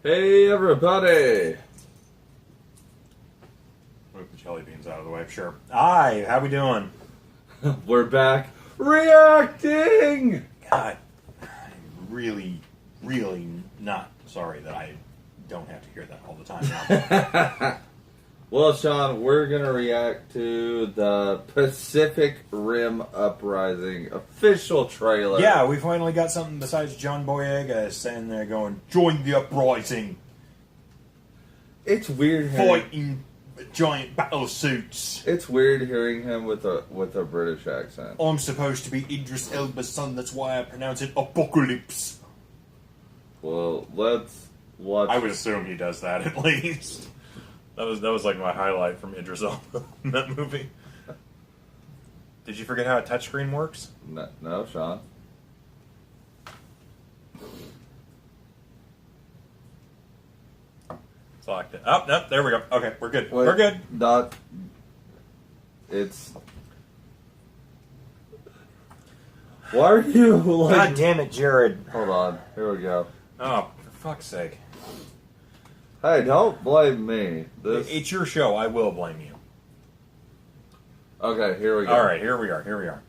Hey everybody! Move the jelly beans out of the way, sure. Hi, how we doing? We're back reacting! God, I'm really not sorry that I don't have to hear that all the time now. Well, Sean, we're gonna react to the Pacific Rim Uprising official trailer. Yeah, we finally got something besides John Boyega standing there going, "Join the uprising, It's weird fighting giant battle suits." It's weird hearing him with a British accent. I'm supposed to be Idris Elba's son, that's why I pronounce it Apocalypse. Well, let's watch. I would assume he does that at least. That was like my highlight from Idris Elba in that movie. Did you forget how a touchscreen works? No, Sean. It's locked in. Oh, no, there we go. Okay, we're good. Wait, we're good. It's. Why are you like? God damn it, Jared. Hold on. Here we go. Oh, for fuck's sake. Hey, don't blame me. It's your show. I will blame you. Okay, here we go. All right, here we are. Here we are.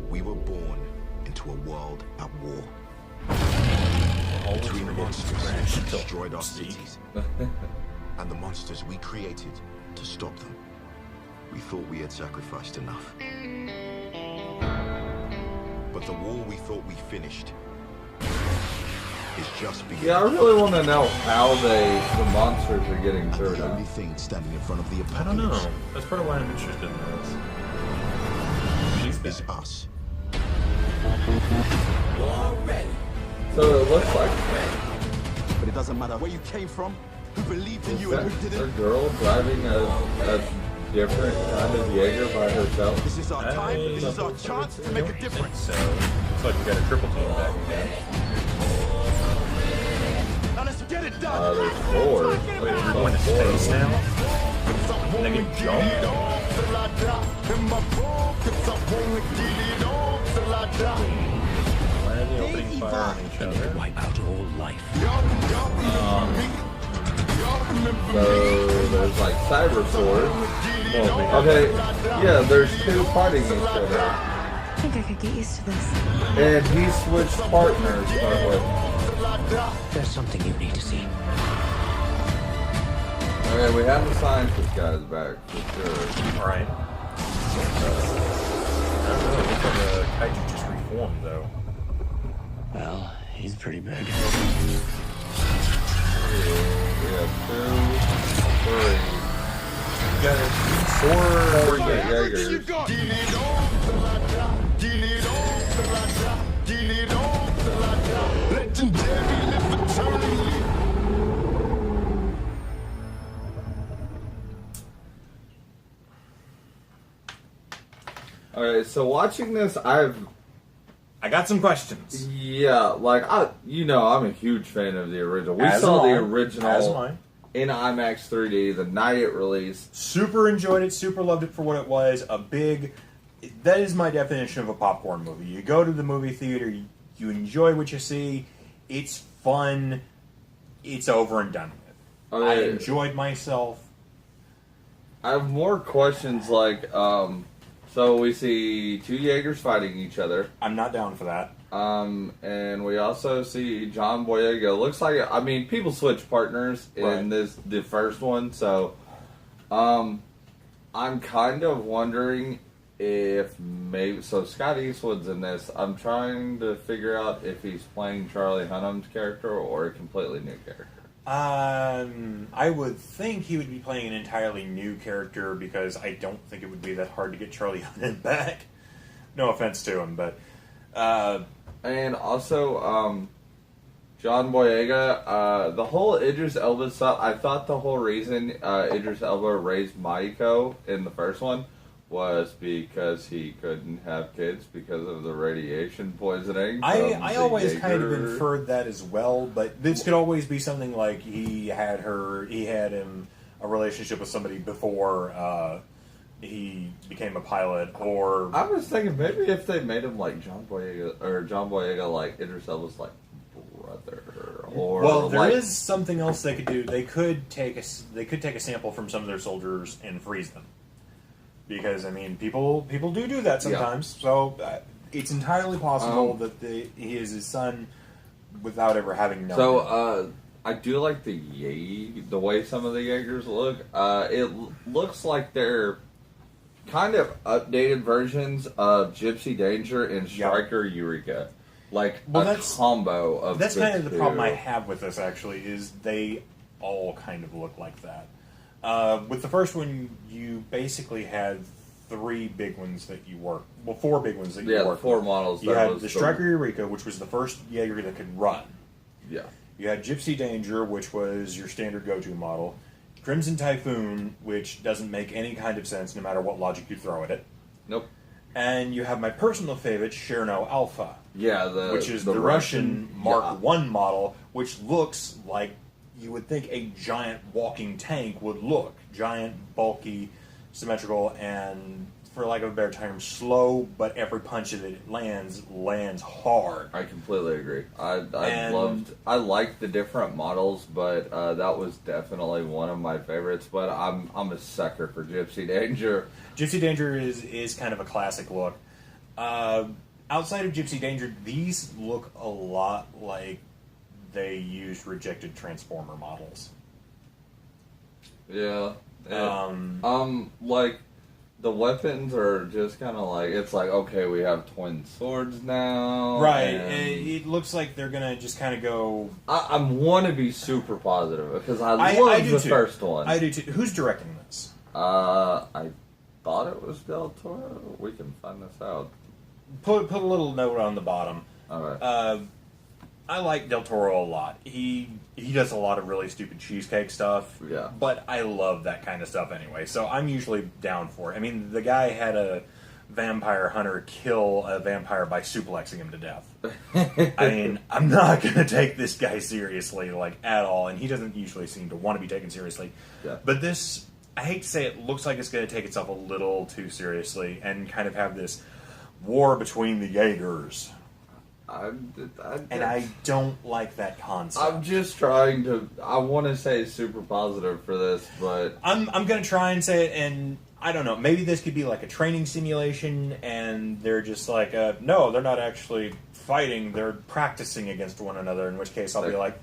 We were born into a world at war. Between monsters who destroyed our cities and the monsters we created to stop them. We thought we had sacrificed enough. But the war we thought we finished is just beginning. Yeah, I really want to know how the monsters are getting through The only now. thing standing in front of the I don't apocalypse know. That's part of why I'm interested in this. is us. So it looks like But it doesn't matter where you came from, who believed in you and who a didn't. girl driving a different kind of Jaeger by herself. This is our time, this is our chance to make a difference. So, looks like we got a triple team back again. Now let's get it done. There's four. We're going to space now? And they can jump? Why are they opening fire on each other? Wipe out all life. So there's like cyber swords. Okay, yeah, there's two fighting each other. I think I could get used to this. And he switched partners, by the way. There's something you need to see. Okay, we have the scientist guys back, for sure. Alright. I don't know, it looks like a kaiju just reformed, though. Well, he's pretty big. We have two, three. You got Four Jaegers. Alright, so watching this, I got some questions. I'm a huge fan of the original. We As saw am the I. As am original I. in IMAX 3D the night it released. Super enjoyed it, super loved it for what it was. That is my definition of a popcorn movie. You go to the movie theater, you enjoy what you see, it's fun, it's over and done with. I Okay. enjoyed myself. I have more questions like, so we see two Jaegers fighting each other. I'm not down for that. And we also see John Boyega. Looks like, people switch partners in Right. the first one, so, I'm kind of wondering if maybe, so Scott Eastwood's in this. I'm trying to figure out if he's playing Charlie Hunnam's character or a completely new character. I would think he would be playing an entirely new character because I don't think it would be that hard to get Charlie Hunnam back. No offense to him, but And also, John Boyega, the whole Idris Elba stuff, I thought the whole reason Idris Elba raised Maiko in the first one was because he couldn't have kids because of the radiation poisoning. I always kind of Jaeger. inferred that as well, but this could always be something like he had him a relationship with somebody before he became a pilot, or I was thinking maybe if they made him like John Boyega like Idris Elba's like brother, or well, there like, is something else they could do. They could take a sample from some of their soldiers and freeze them, because I mean people do that sometimes. Yeah. So it's entirely possible that he is his son without ever having known. So I do like the way some of the Jaegers look. It looks like they're kind of updated versions of Gypsy Danger and Striker Eureka. Like a combo of that's kind of the two. problem I have with this, actually, is they all kind of look like that. With the first one, you basically had three big ones that you worked. Well, four big ones that you worked. Yeah, four models. You had the Striker Eureka, which was the first Jaeger that could run. Yeah. You had Gypsy Danger, which was your standard go-to model. Crimson Typhoon, which doesn't make any kind of sense no matter what logic you throw at it. Nope. And you have my personal favorite, Cherno Alpha. Yeah, which is the Russian Mark I model, which looks like you would think a giant walking tank would look. Giant, bulky, symmetrical, and, for lack of a better term, slow, but every punch that it lands hard. I completely agree. I liked the different models, but that was definitely one of my favorites. But I'm a sucker for Gypsy Danger. Gypsy Danger is kind of a classic look. Outside of Gypsy Danger, these look a lot like they used rejected Transformer models. Yeah. Like, the weapons are just kind of like, it's like, okay, we have twin swords now. Right. It looks like they're going to just kind of go... I want to be super positive, because I love the first one. I do too. Who's directing this? I thought it was Del Toro. We can find this out. Put a little note on the bottom. Alright. I like Del Toro a lot. He does a lot of really stupid cheesecake stuff. Yeah. But I love that kind of stuff anyway, so I'm usually down for it. I mean, the guy had a vampire hunter kill a vampire by suplexing him to death. I mean, I'm not going to take this guy seriously, like, at all, and he doesn't usually seem to want to be taken seriously. Yeah. But this, I hate to say it, looks like it's going to take itself a little too seriously and kind of have this war between the Jaegers. And I don't like that concept. I'm just trying to... I want to say super positive for this, but... I'm going to try and say it, and I don't know. Maybe this could be like a training simulation, and they're just like, no, they're not actually fighting. They're practicing against one another, in which case I'll be like,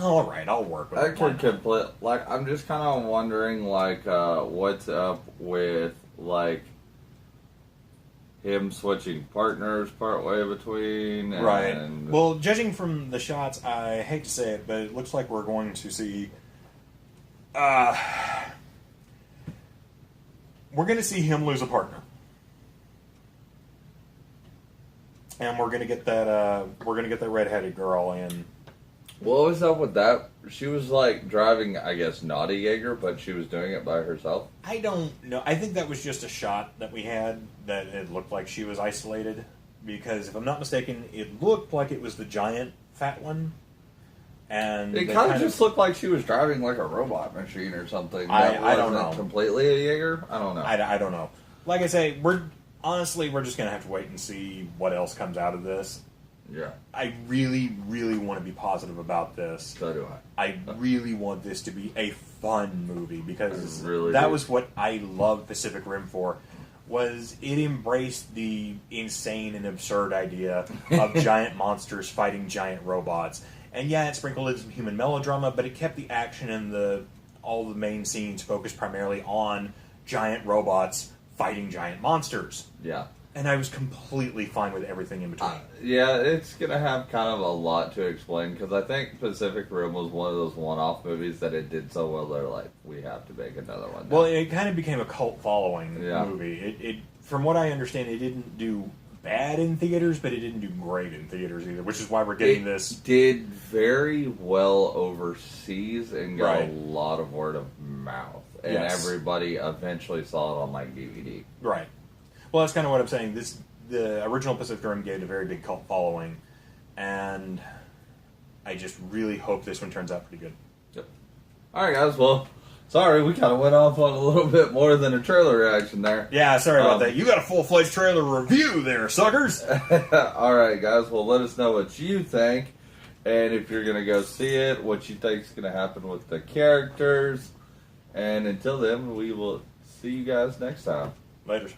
all right, I'll work with it. I could complete... Like, I'm just kind of wondering, like, what's up with, like... him switching partners partway between. And right. Well, judging from the shots, I hate to say it, but it looks like we're going to see... we're going to see him lose a partner. And we're going to get that, redheaded girl in. What was up with that? She was, like, driving, I guess, Naughty Jaeger, but she was doing it by herself? I don't know. I think that was just a shot that we had that it looked like she was isolated. Because, if I'm not mistaken, it looked like it was the giant fat one. And it kind of just looked like she was driving, like, a robot machine or something. I don't know. Completely a Jaeger? I don't know. I don't know. Like I say, we're just going to have to wait and see what else comes out of this. Yeah. I really, really want to be positive about this. So do I. I really want this to be a fun movie, because really that was what I loved Pacific Rim for. Was it embraced the insane and absurd idea of giant monsters fighting giant robots. And yeah, it sprinkled in some human melodrama, but it kept the action and all the main scenes focused primarily on giant robots fighting giant monsters. Yeah. And I was completely fine with everything in between. Yeah, it's going to have kind of a lot to explain, because I think Pacific Rim was one of those one-off movies that it did so well, they're like, we have to make another one now. Well, it kind of became a cult following movie. It, from what I understand, it didn't do bad in theaters, but it didn't do great in theaters either, which is why we're getting this. Did very well overseas and got Right. a lot of word of mouth. And Yes. everybody eventually saw it on like DVD. Right. Well, that's kind of what I'm saying. The original Pacific Rim gained a very big cult following, and I just really hope this one turns out pretty good. Yep. Alright guys, well, sorry, we kind of went off on a little bit more than a trailer reaction there. Yeah, sorry about that. You got a full-fledged trailer review there, suckers! Alright guys, well let us know what you think. And if you're going to go see it, what you think is going to happen with the characters. And until then, we will see you guys next time. Later.